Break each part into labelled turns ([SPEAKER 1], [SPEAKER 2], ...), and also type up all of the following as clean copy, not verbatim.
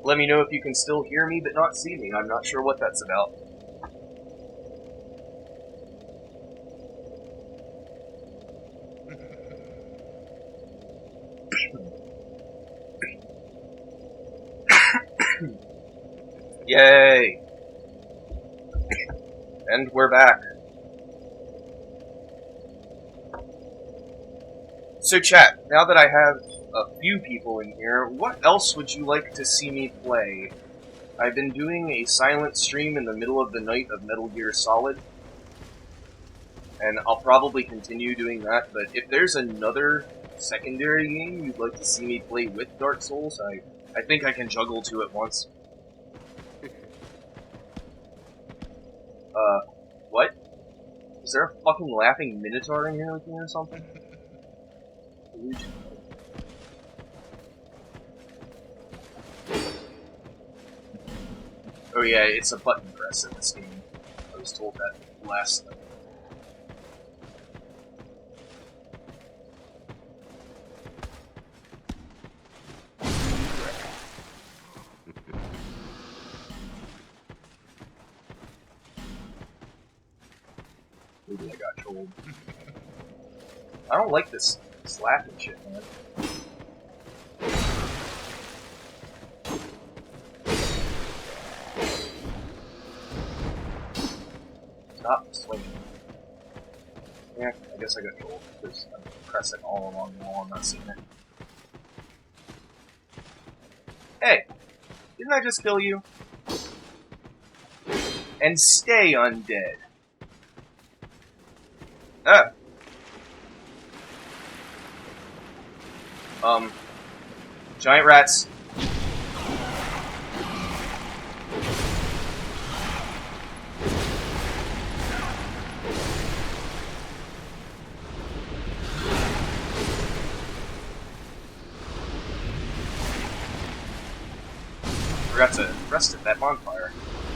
[SPEAKER 1] Let me know if you can still hear me but not see me. I'm not sure what that's about. Yay! And we're back. So chat, now that I have a few people in here, what else would you like to see me play? I've been doing a silent stream in the middle of the night of Metal Gear Solid, and I'll probably continue doing that, but if there's another secondary game you'd like to see me play with Dark Souls, I think I can juggle two at once. What? Is there a fucking laughing minotaur in here with me or something? Oh yeah, it's a button press in this game. I was told that last night. Maybe I got trolled. I don't like this laughing shit, man. Stop swinging. Yeah, I guess I got trolled because I'm pressing all along the wall and not seeing it. Hey! Didn't I just kill you? And stay undead. Ah! Giant rats. Forgot to rest at that bonfire.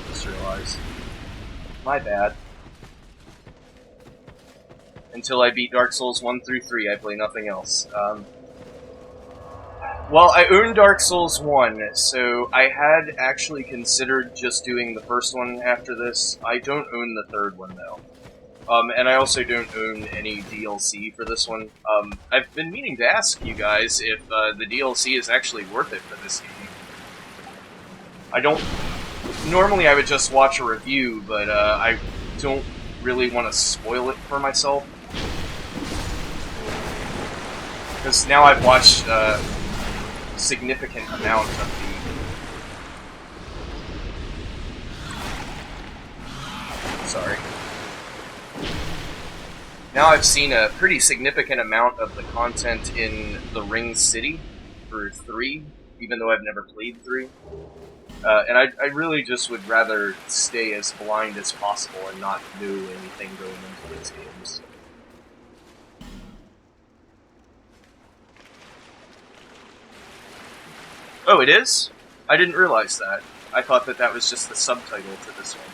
[SPEAKER 1] Just realized. My bad. Until I beat Dark Souls 1 through 3, I play nothing else. Well, I own Dark Souls 1, so I had actually considered just doing the first one after this. I don't own the third one, though. And I also don't own any DLC for this one. I've been meaning to ask you guys if the DLC is actually worth it for this game. I don't... Normally I would just watch a review, but I don't really want to spoil it for myself. Because now I've watched a significant amount of the... Sorry. Now I've seen a pretty significant amount of the content in The Ring City for 3, even though I've never played 3. And I really just would rather stay as blind as possible and not know anything going into these games. Oh, it is? I didn't realize that. I thought that that was just the subtitle to this one.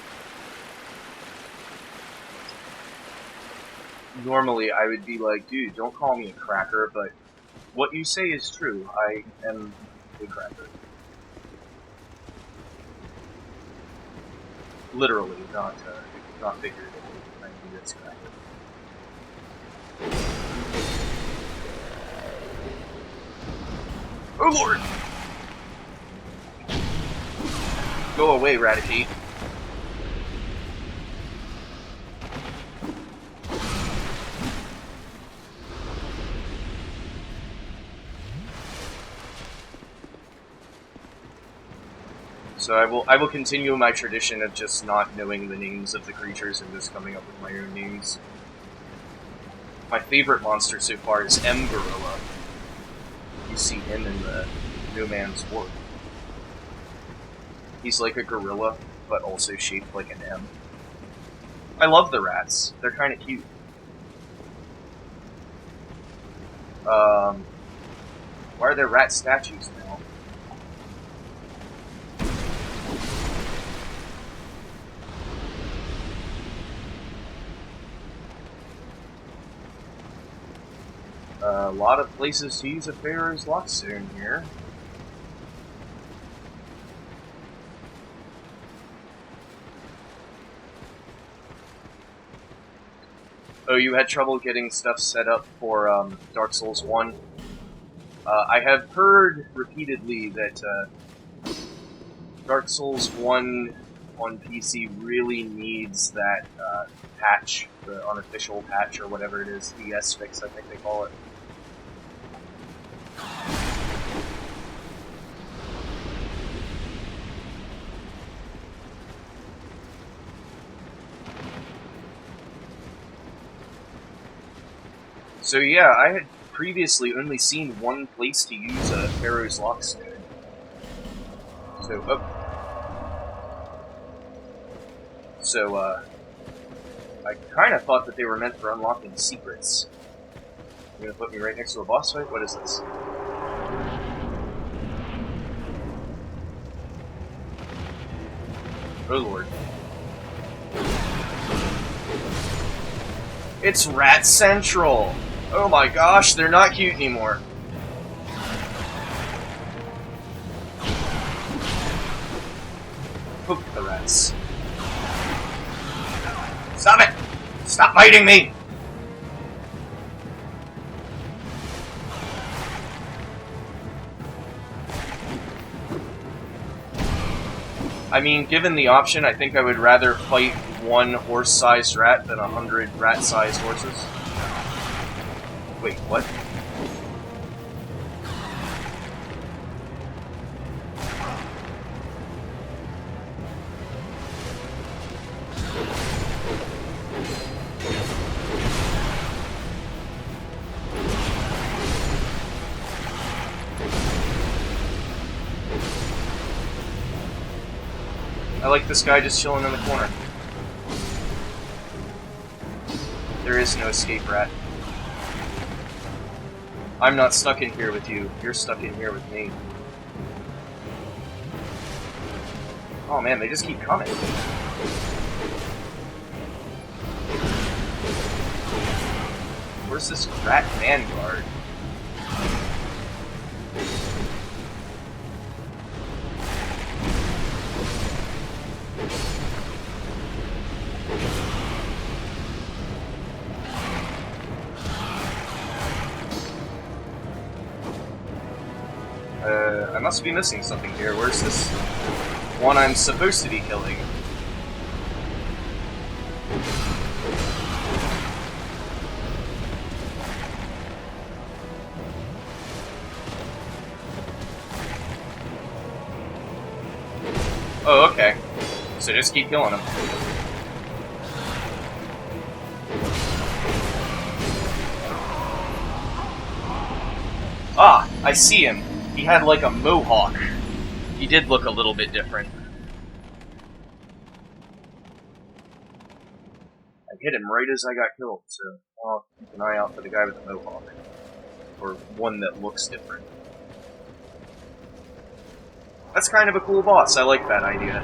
[SPEAKER 1] Normally I would be like, dude, don't call me a cracker, but what you say is true. I am a cracker. Literally, not figuratively. I mean, it's cracker. Oh lord! Go away, Raticate. So I will continue my tradition of just not knowing the names of the creatures and just coming up with my own names. My favorite monster so far is M. Gorilla. You see him in the No Man's Ward. He's like a gorilla, but also shaped like an M. I love the rats. They're kind of cute. Why are there rat statues now? A lot of places to use a Pharaoh's Lockstone here. Oh, you had trouble getting stuff set up for Dark Souls 1? I have heard repeatedly that Dark Souls 1 on PC really needs that patch, the unofficial patch or whatever it is, DS fix I think they call it. So yeah, I had previously only seen one place to use a Pharaoh's Lockstone. So, I kind of thought that they were meant for unlocking secrets. You're gonna put me right next to a boss fight? What is this? Oh lord. It's Rat Central! Oh my gosh, they're not cute anymore. Poke the rats. Stop it! Stop biting me! I mean, given the option, I think I would rather fight one horse-sized rat than 100 rat-sized horses. Wait, what? I like this guy just chilling in the corner. There is no escape, rat. I'm not stuck in here with you. You're stuck in here with me. Oh man, they just keep coming. Where's this rat vanguard? I must be missing something here. Where's this one I'm supposed to be killing? Oh, okay. So just keep killing him. Ah, I see him. He had like a mohawk. He did look a little bit different. I hit him right as I got killed, so I'll keep an eye out for the guy with the mohawk. Or one that looks different. That's kind of a cool boss, I like that idea.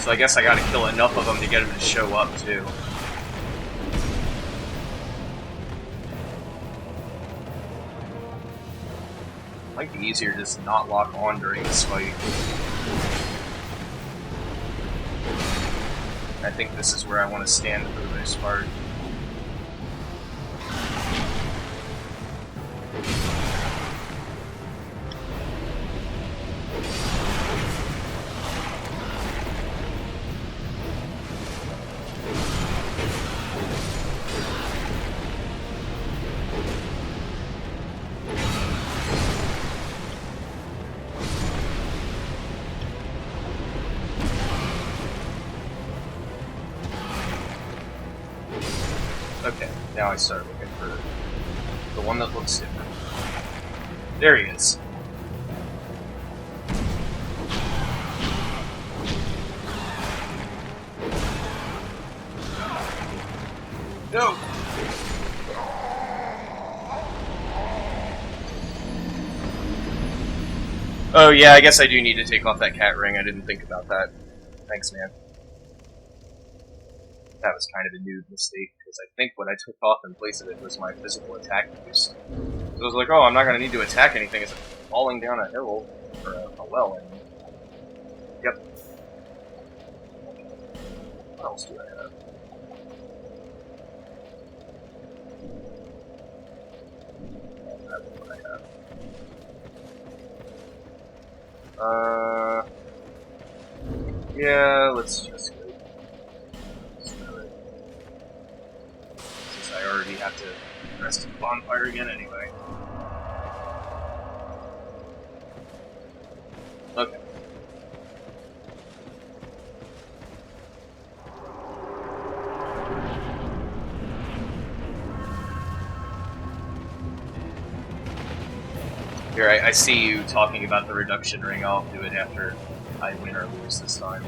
[SPEAKER 1] So I guess I gotta kill enough of them to get him to show up, too. Might be easier to just not lock on during this fight. I think this is where I want to stand for the most part. Okay, now I start looking for the one that looks different. There he is. No! Oh yeah, I guess I do need to take off that cat ring. I didn't think about that. Thanks, man. That was kind of a noob mistake, because I think what I took off in place of it was my physical attack boost. So I was like, oh, I'm not going to need to attack anything as I'm falling down a hill, or a well, I mean. Yep. What else do I have? That's what I have. Yeah, let's just go. Screw it. Since I already have to rest at the bonfire again anyway. Okay. Here, I see you talking about the reduction ring. I'll do it after I win or lose this time.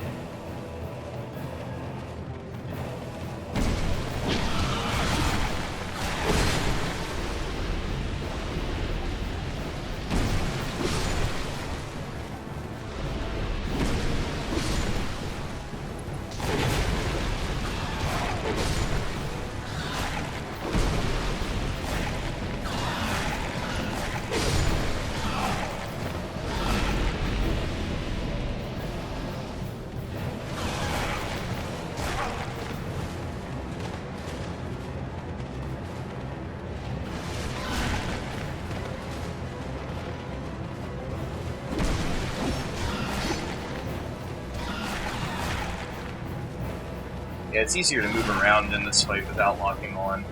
[SPEAKER 1] Yeah, it's easier to move around in this fight without locking on.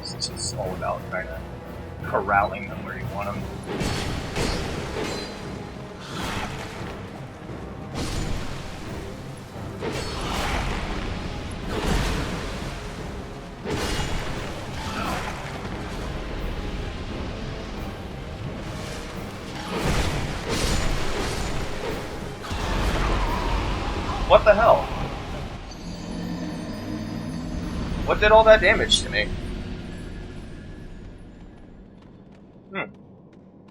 [SPEAKER 1] It's just all about kind of corralling them where you want them. What the hell? What did all that damage to me? That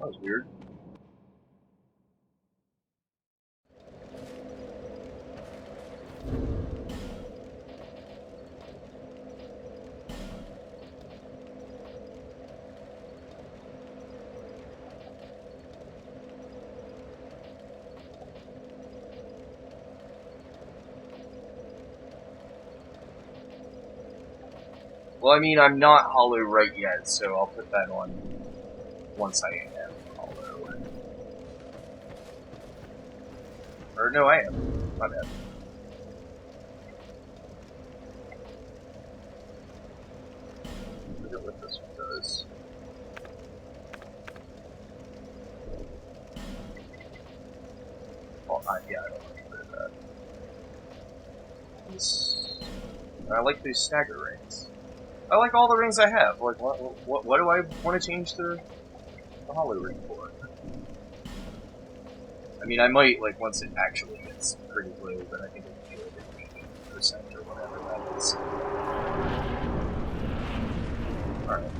[SPEAKER 1] was weird. Well, I mean, I'm not hollow right yet, so I'll put that on once I am hollow. Or no, I am. My bad. Look at what this one does. Oh, yeah, I don't like that. I like these stagger rings. I like all the rings I have. Like, what do I want to change the hollow ring for? I mean, I might, like, once it actually gets pretty blue, but I think it'll be like 80% or whatever that is. Alright.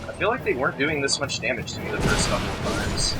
[SPEAKER 1] I feel like they weren't doing this much damage to me the first couple of times.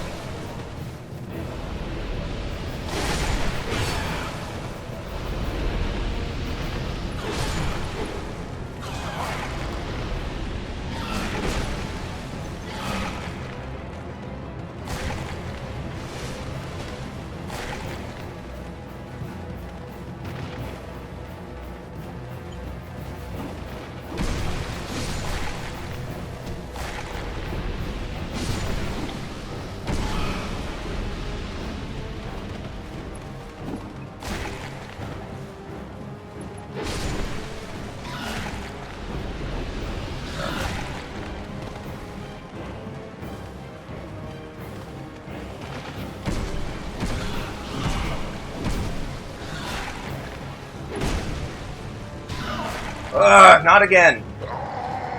[SPEAKER 1] Ugh, not again!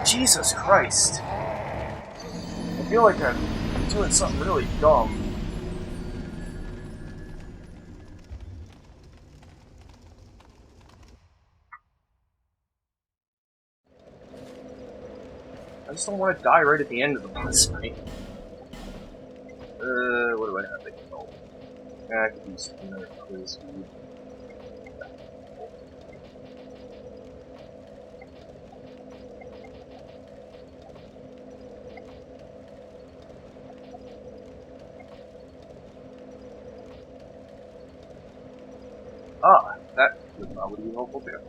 [SPEAKER 1] Jesus Christ! I feel like I'm doing something really dumb. just don't want to die right at the end of the boss fight. What do I have to kill? I could use another quiz food. Ah, that would probably be helpful too.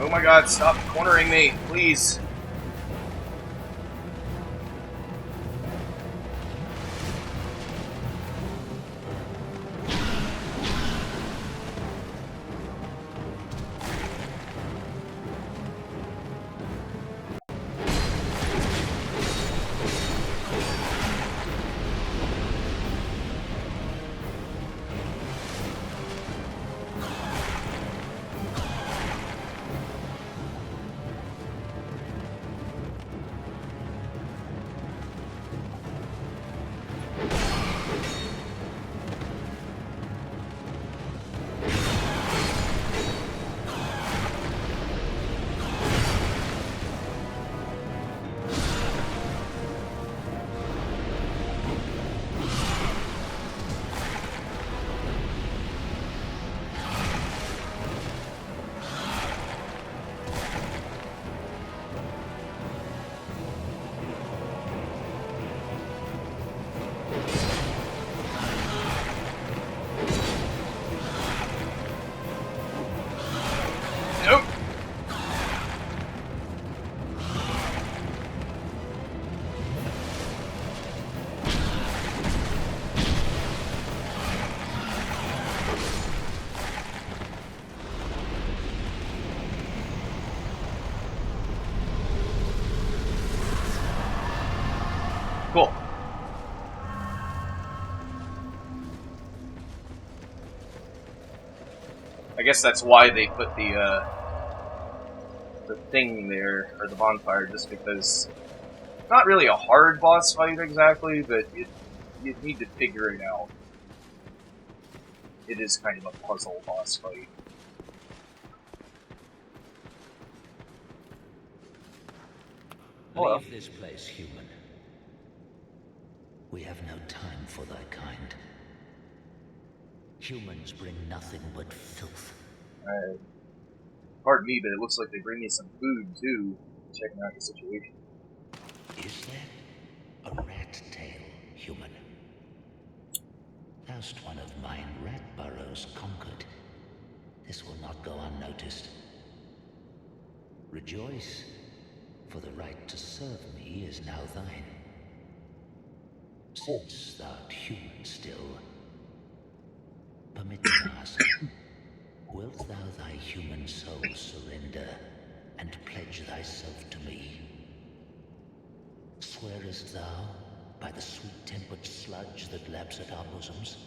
[SPEAKER 1] Oh my god, stop cornering me, please. Nope. Cool. I guess that's why they put the thing there, or the bonfire, just because not really a hard boss fight exactly, but you need to figure it out. It is kind of a puzzle boss fight. Hello.
[SPEAKER 2] Leave this place, human. We have no time for thy kind. Humans bring nothing but filth.
[SPEAKER 1] Pardon me, but it looks like they bring me some food too. Checking out the situation.
[SPEAKER 2] Is there a rat tail, human? Thou'st one of mine rat burrows conquered. This will not go unnoticed. Rejoice, for the right to serve me is now thine. Since thou'rt human still, permit me to ask, wilt thou thy human soul surrender and pledge thyself to me? Swearest thou by the sweet-tempered sludge that laps at our bosoms?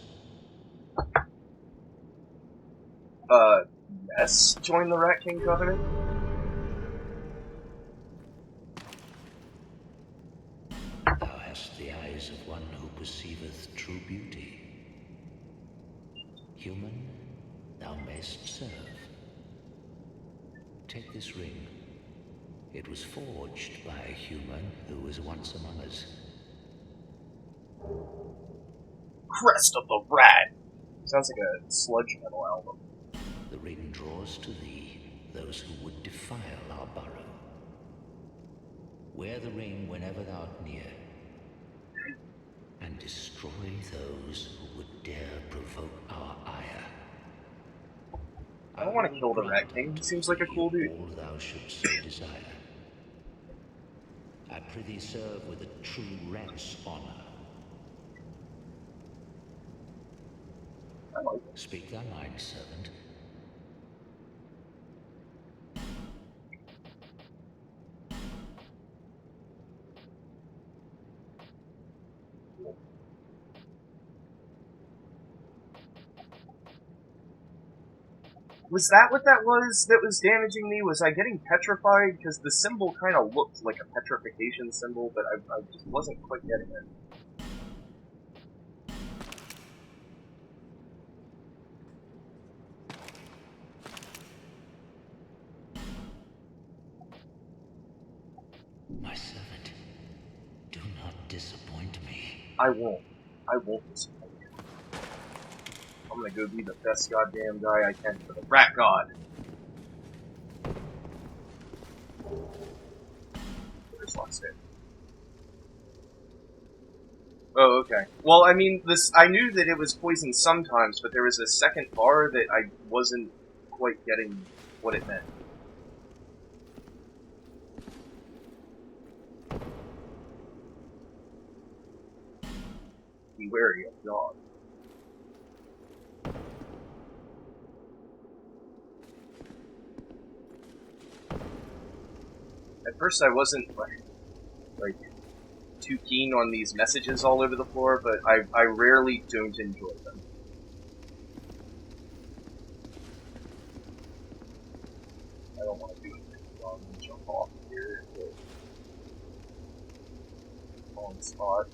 [SPEAKER 1] Yes, join the Rat King Covenant.
[SPEAKER 2] Thou hast the eyes of one who perceiveth true beauty. Human, thou mayst serve. Take this ring It was forged by a human who was once among us.
[SPEAKER 1] Crest of the Rat! Sounds like a sludge metal album.
[SPEAKER 2] The ring draws to thee those who would defile our burrow. Wear the ring whenever thou art near, and destroy those who would dare provoke our ire.
[SPEAKER 1] I don't want to kill the Rat King. He seems like a cool dude.
[SPEAKER 2] All thou shouldst so desire. I prithee serve with a true rat's honor.
[SPEAKER 1] I like it.
[SPEAKER 2] Speak thy mind, servant.
[SPEAKER 1] Was that what that was damaging me? Was I getting petrified? Because the symbol kind of looked like a petrification symbol, but I just wasn't quite getting it.
[SPEAKER 2] My servant, do not disappoint me.
[SPEAKER 1] I won't. I won't disappoint you. I'm gonna go be the best goddamn guy I can for the Rat God. There's lots there. Oh, okay. Well, I mean, I knew that it was poison sometimes, but there was a second bar that I wasn't quite getting what it meant. Be wary of dog. At first I wasn't, like, too keen on these messages all over the floor, but I rarely don't enjoy them. I don't want to do anything wrong and jump off here to wrong spot.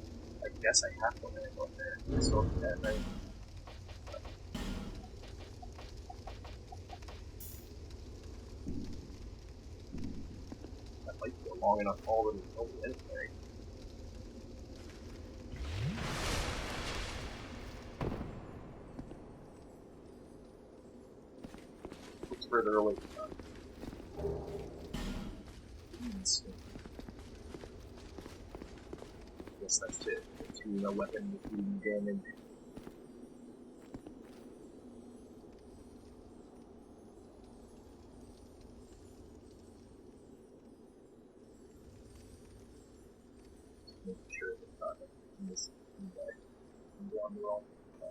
[SPEAKER 1] I guess I have to land on there. I still have that, right? I might go long enough all the way anyway. Looks further away from that. Guess that's it. Between a weapon with doing damage. Making sure that I'm not missing anybody. I'm going the wrong way.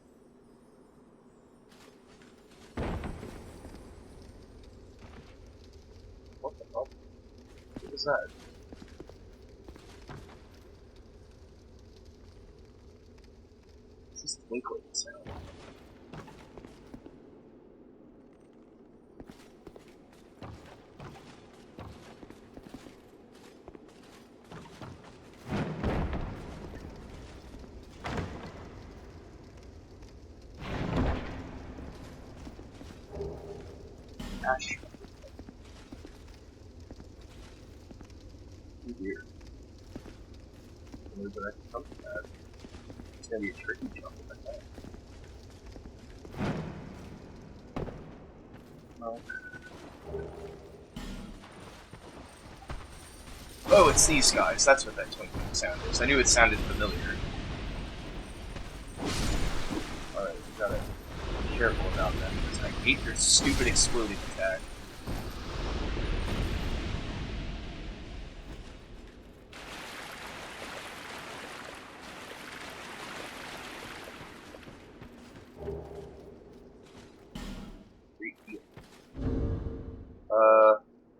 [SPEAKER 1] What the fuck? What was that? It's just twinkling sound. Ash. Oh dear. Where did I come from that? It's gonna be a tricky jump if I can. No. Oh, it's these guys. That's what that twinkling sound is. I knew it sounded familiar. Alright, we gotta be careful about that because I hate their stupid exploding attack.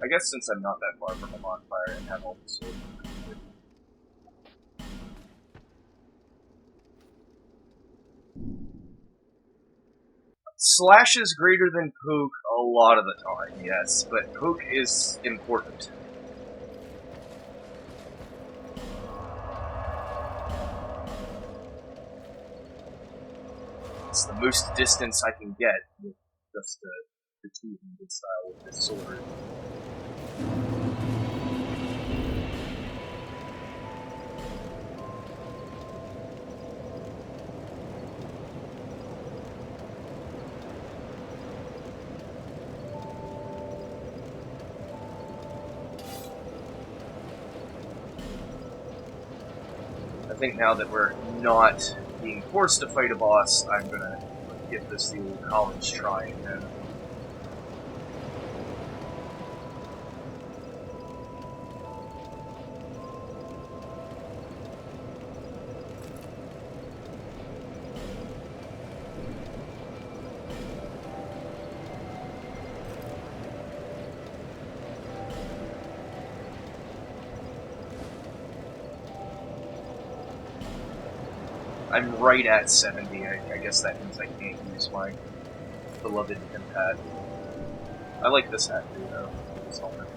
[SPEAKER 1] I guess since I'm not that far from a bonfire and have all the swords. Slash is greater than poke a lot of the time, yes, but poke is important. It's the most distance I can get with just the two-handed style with this sword. think now that we're not being forced to fight a boss, I'm gonna give this the old college try again. I'm right at 70. I guess that means I can't use my beloved pimp hat. I like this hat too, though. This helmet.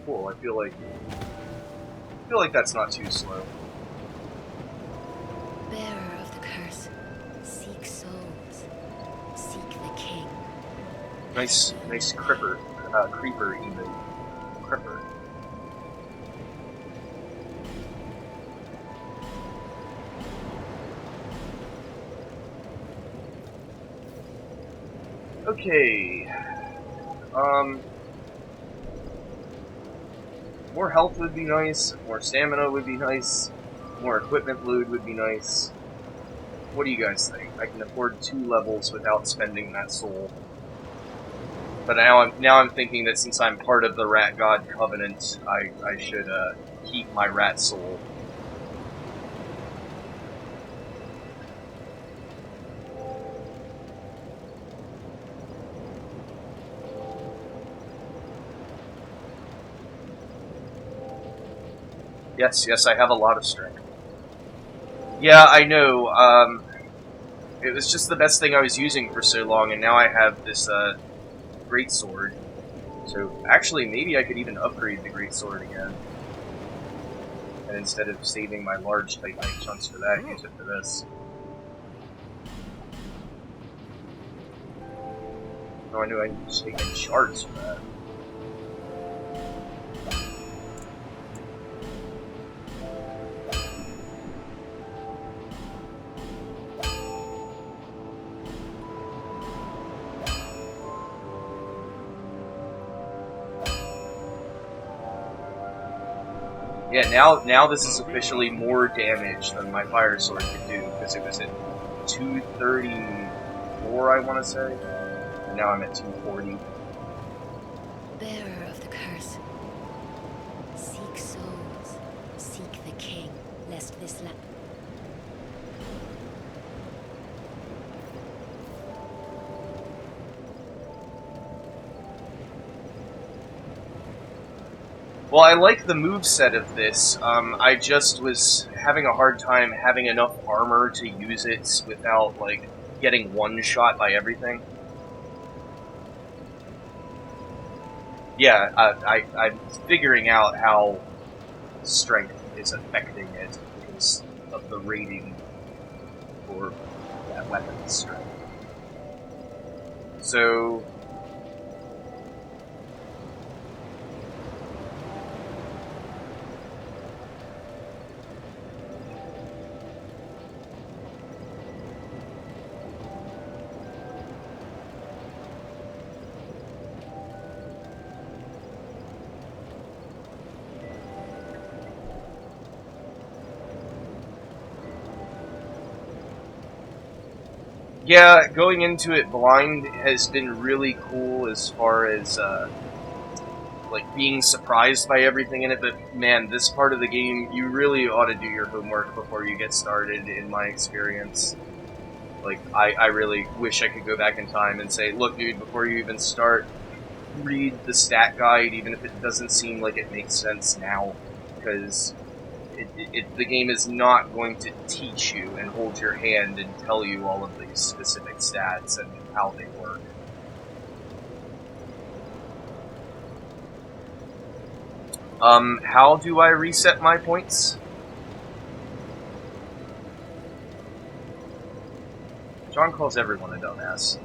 [SPEAKER 1] Cool. I feel like that's not too slow.
[SPEAKER 3] Bearer of the curse, seek souls, seek the king.
[SPEAKER 1] Nice creeper emote. Creeper. Okay. More health would be nice, more stamina would be nice, more equipment loot would be nice. What do you guys think? I can afford 2 levels without spending that soul. But now I'm thinking that since I'm part of the Rat God Covenant, I should keep my rat soul. Yes, I have a lot of strength. Yeah, I know. It was just the best thing I was using for so long, and now I have this great sword. So actually, maybe I could even upgrade the great sword again. And instead of saving my large titanite chunks for that, use it for this. Oh, I knew I need to take in shards for that. Yeah, now this is officially more damage than my fire sword could do, because it was at 234, I want to say, and now I'm at 240.
[SPEAKER 3] Bearer of the curse, seek souls, seek the king, lest this land.
[SPEAKER 1] Well, I like the moveset of this. I just was having a hard time having enough armor to use it without, like, getting one-shot by everything. Yeah, I'm figuring out how strength is affecting it because of the rating for that weapon's strength. So... yeah, going into it blind has been really cool as far as, like, being surprised by everything in it, but man, this part of the game, you really ought to do your homework before you get started, in my experience. Like, I really wish I could go back in time and say, look dude, before you even start, read the stat guide, even if it doesn't seem like it makes sense now, because the game is not going to teach you and hold your hand and tell you all of these specific stats and how they work. How do I reset my points? John calls everyone a dumbass.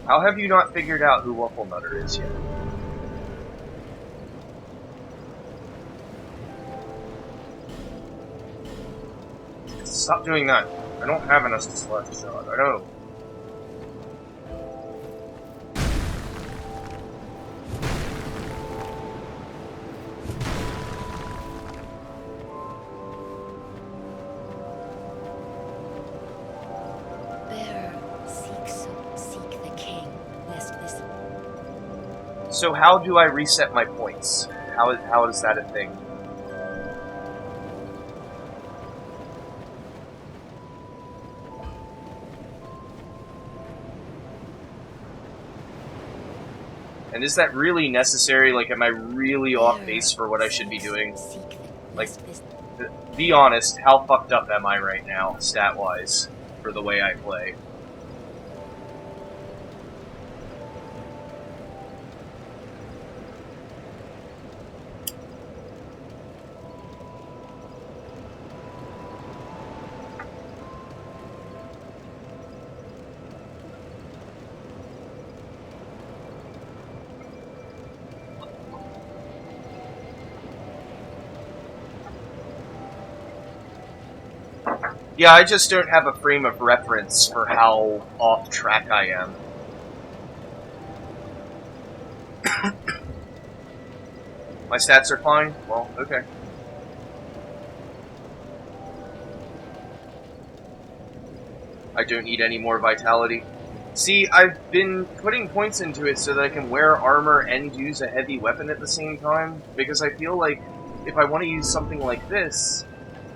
[SPEAKER 1] How have you not figured out who Waffle Nutter is yet? Stop doing that. I don't have an Estus left shot. I know. So how do I reset my points? How is that a thing? And is that really necessary? Like, am I really off base for what I should be doing? Like, be honest, how fucked up am I right now, stat-wise, for the way I play? Yeah, I just don't have a frame of reference for how off track I am. My stats are fine? Well, okay. I don't need any more vitality. See, I've been putting points into it so that I can wear armor and use a heavy weapon at the same time, because I feel like if I want to use something like this,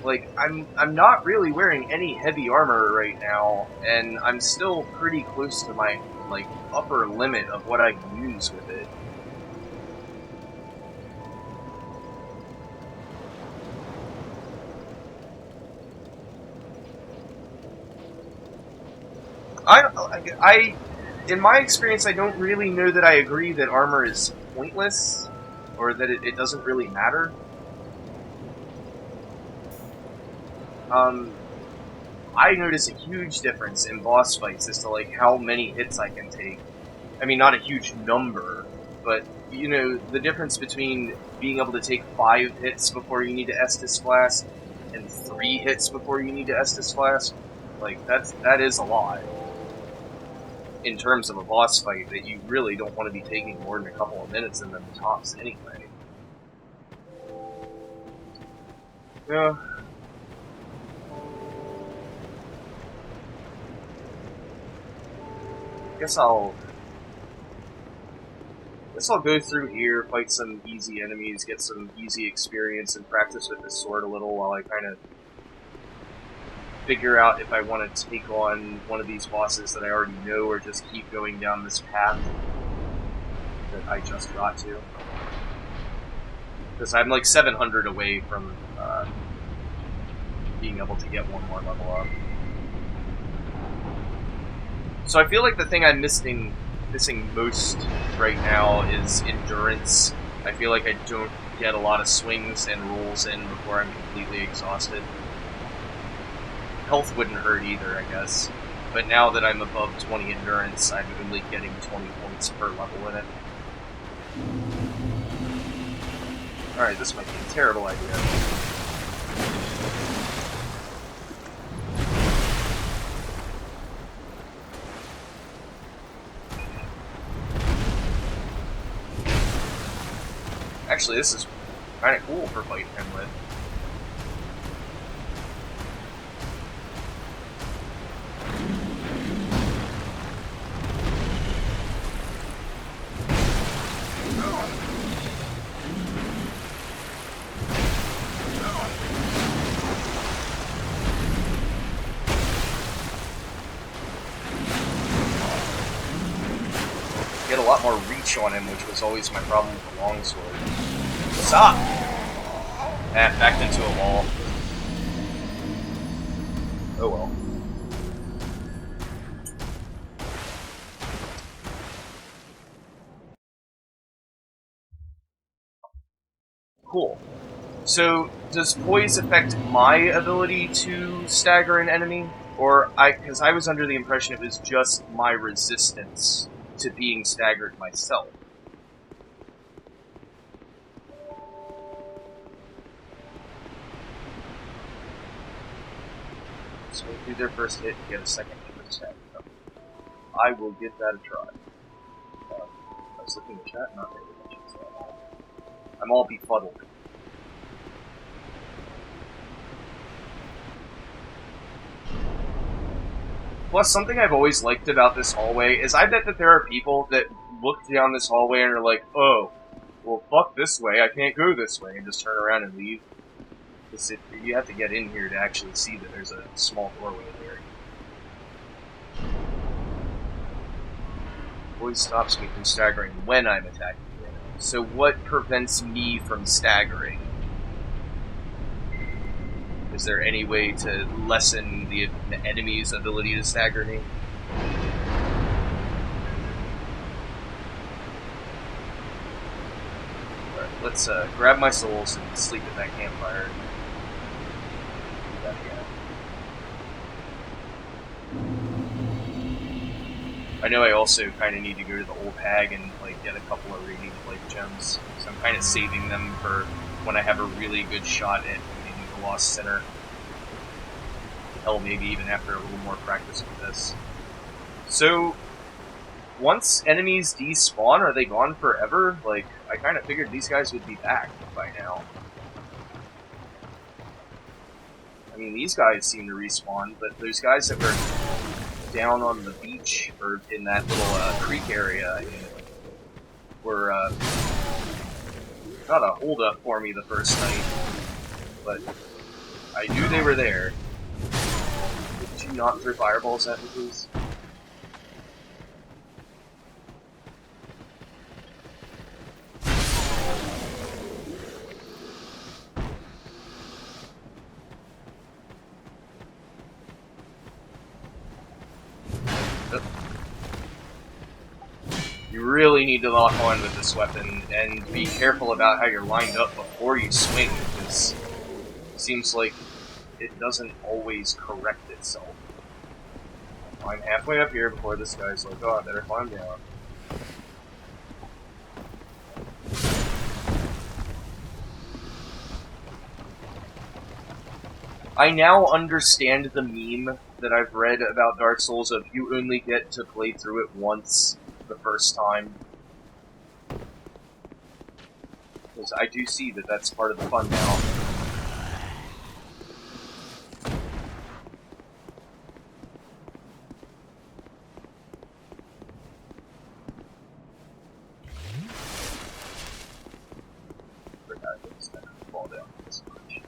[SPEAKER 1] like, I'm not really wearing any heavy armor right now, and I'm still pretty close to my, like, upper limit of what I can use with it. In my experience, I don't really know that I agree that armor is pointless, or that it doesn't really matter. I notice a huge difference in boss fights as to, like, how many hits I can take. I mean, not a huge number, but, you know, the difference between being able to take 5 hits before you need to Estus Flask and 3 hits before you need to Estus Flask, like, that is a lot. In terms of a boss fight that you really don't want to be taking more than a couple of minutes in them tops anyway. Yeah. Guess I'll go through here, fight some easy enemies, get some easy experience, and practice with this sword a little while I kind of figure out if I want to take on one of these bosses that I already know, or just keep going down this path that I just got to. Because I'm like 700 away from being able to get one more level up. So I feel like the thing I'm missing most right now is endurance. I feel like I don't get a lot of swings and rolls in before I'm completely exhausted. Health wouldn't hurt either, I guess. But now that I'm above 20 endurance, I'm only getting 20 points per level in it. Alright, this might be a terrible idea. Actually, this is kind of cool for fighting him with. Get a lot more reach on him, which was always my problem with the longsword. Stop! Backed into a wall. Oh well. Cool. So, does poise affect my ability to stagger an enemy? Or, because I was under the impression it was just my resistance to being staggered myself. So we'll do their first hit and get a second hit with stagger. I will give that a try. I was looking at the chat, not paying attention to that. I'm all befuddled. Plus, something I've always liked about this hallway is I bet that there are people that look down this hallway and are like, oh, well, fuck this way, I can't go this way, and just turn around and leave. Because you have to get in here to actually see that there's a small doorway there. Always stops me from staggering when I'm attacking the enemy. So what prevents me from staggering? Is there any way to lessen the enemy's ability to stagger me? Alright, let's grab my souls and sleep at that campfire. Do that again. I know I also kind of need to go to the old hag and like get a couple of radiant life gems, so I'm kind of saving them for when I have a really good shot at maybe the Lost Sinner. Hell, maybe even after a little more practice with this. So, once enemies despawn, are they gone forever? Like, I kind of figured these guys would be back by now. I mean, these guys seem to respawn, but those guys that were down on the beach, or in that little creek area, I mean, were not a hold-up for me the first night, but I knew they were there. Could you not throw fireballs at me, please? You really need to lock on with this weapon, and be careful about how you're lined up before you swing, because it seems like it doesn't always correct itself. I'm halfway up here before this guy's like, oh, I better climb down. I now understand the meme that I've read about Dark Souls of you only get to play through it once the first time. Because I do see that that's part of the fun now. Fall down this much.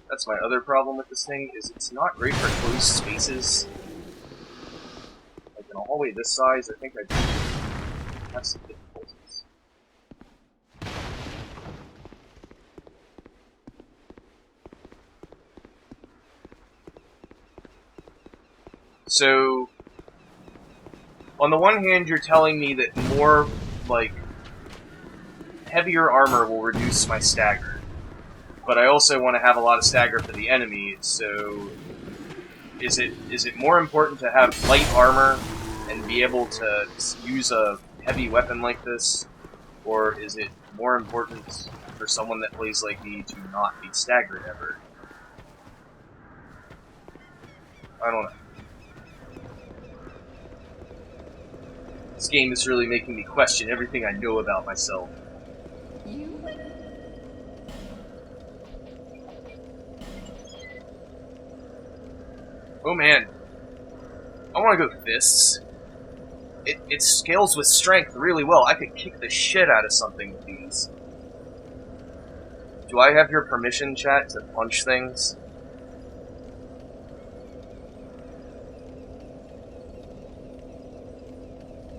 [SPEAKER 1] That's my other problem with this thing, is it's not great for closed spaces. Like in a hallway this size, I think I have some difficulties. So, on the one hand, you're telling me that more, like, heavier armor will reduce my stagger. But I also want to have a lot of stagger for the enemy, so is it more important to have light armor and be able to use a heavy weapon like this, or is it more important for someone that plays like me to not be staggered ever? I don't know. This game is really making me question everything I know about myself. Oh man, I want to go fists. It scales with strength really well. I could kick the shit out of something with these. Do I have your permission, chat, to punch things?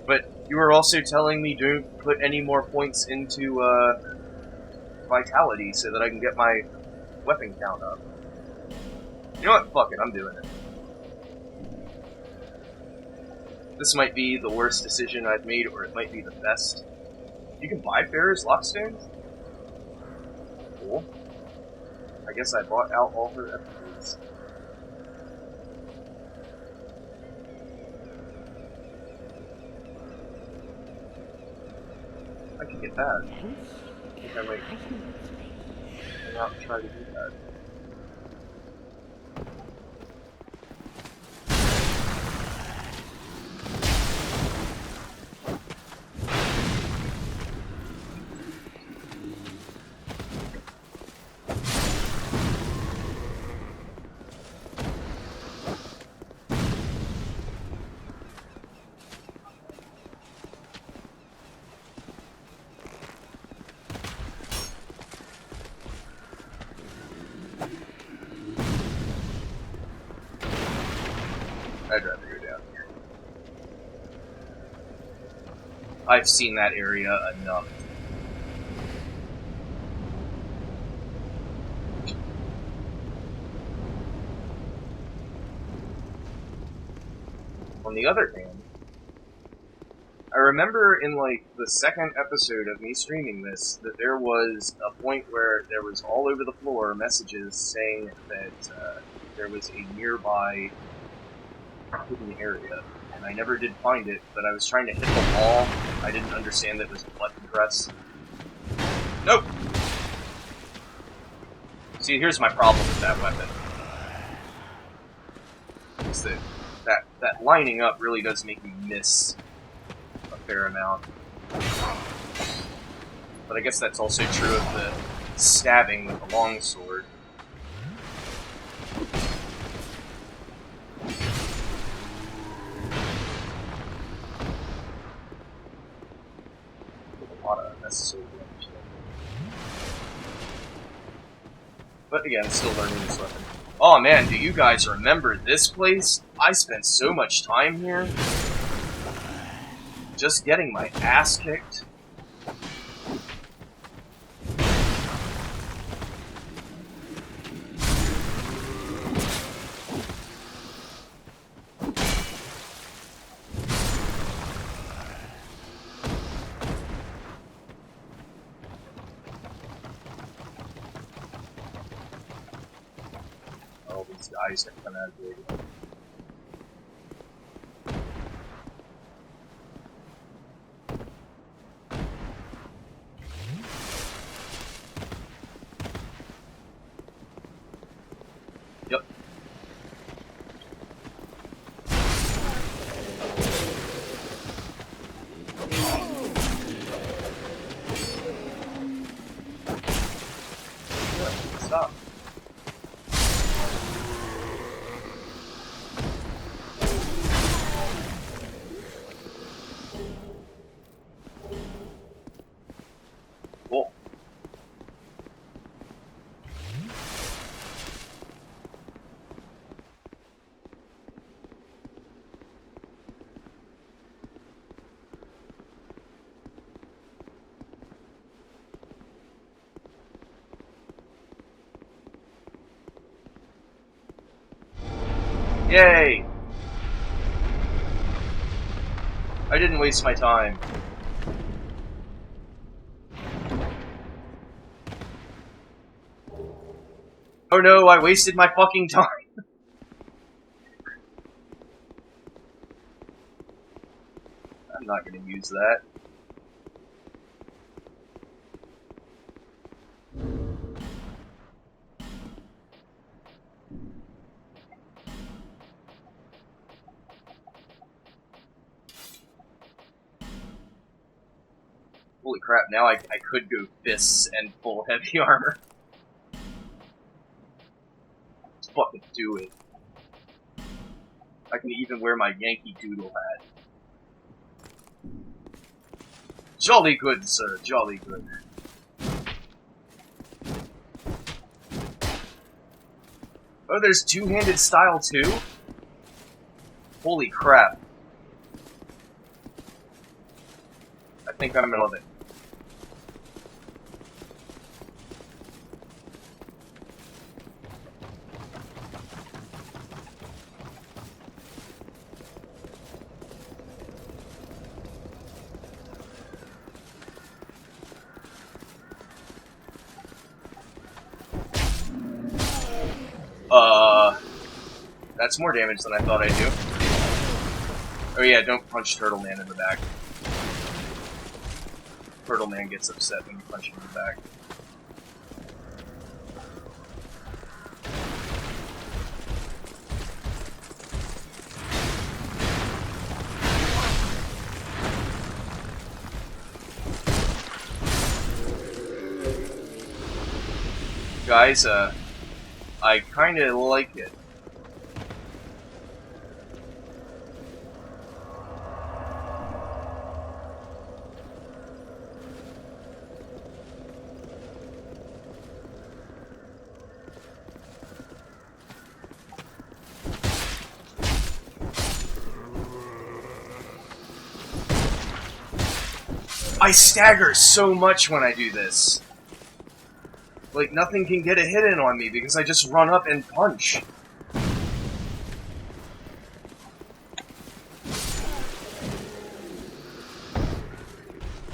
[SPEAKER 1] But you were also telling me don't put any more points into vitality so that I can get my weapon count up. You know what? Fuck it, I'm doing it. This might be the worst decision I've made, or it might be the best. You can buy Farrah's Lockstones? Cool. I guess I bought out all her episodes. I could get that. I think I might hang out and try to do that. I'd rather go down here. I've seen that area enough. On the other hand, I remember in like the second episode of me streaming this that there was a point where there was all over the floor messages saying that there was a nearby hidden area, and I never did find it, but I was trying to hit the wall. I didn't understand that it was a button press. Nope! See, here's my problem with that weapon. Is that lining up really does make me miss a fair amount. But I guess that's also true of the stabbing with the longsword. A lot of unnecessary damage there. But again, still learning this weapon. Oh man, do you guys remember this place? I spent so much time here. Just getting my ass kicked. Oh, these guys are coming out of the way. Yep. Stop. Cool. Yay! I didn't waste my time. Oh no, I wasted my fucking time. I'm not gonna use that. Holy crap, now I could go fists and full heavy armor. Let's fucking do it. I can even wear my Yankee Doodle hat. Jolly good, sir, jolly good. Oh, there's two-handed style too? Holy crap. I think I'm in love it. That's more damage than I thought I'd do. Oh yeah, don't punch Turtle Man in the back. Turtle Man gets upset when you punch him in the back. Guys, I kinda like it. I stagger so much when I do this. Like, nothing can get a hit in on me because I just run up and punch.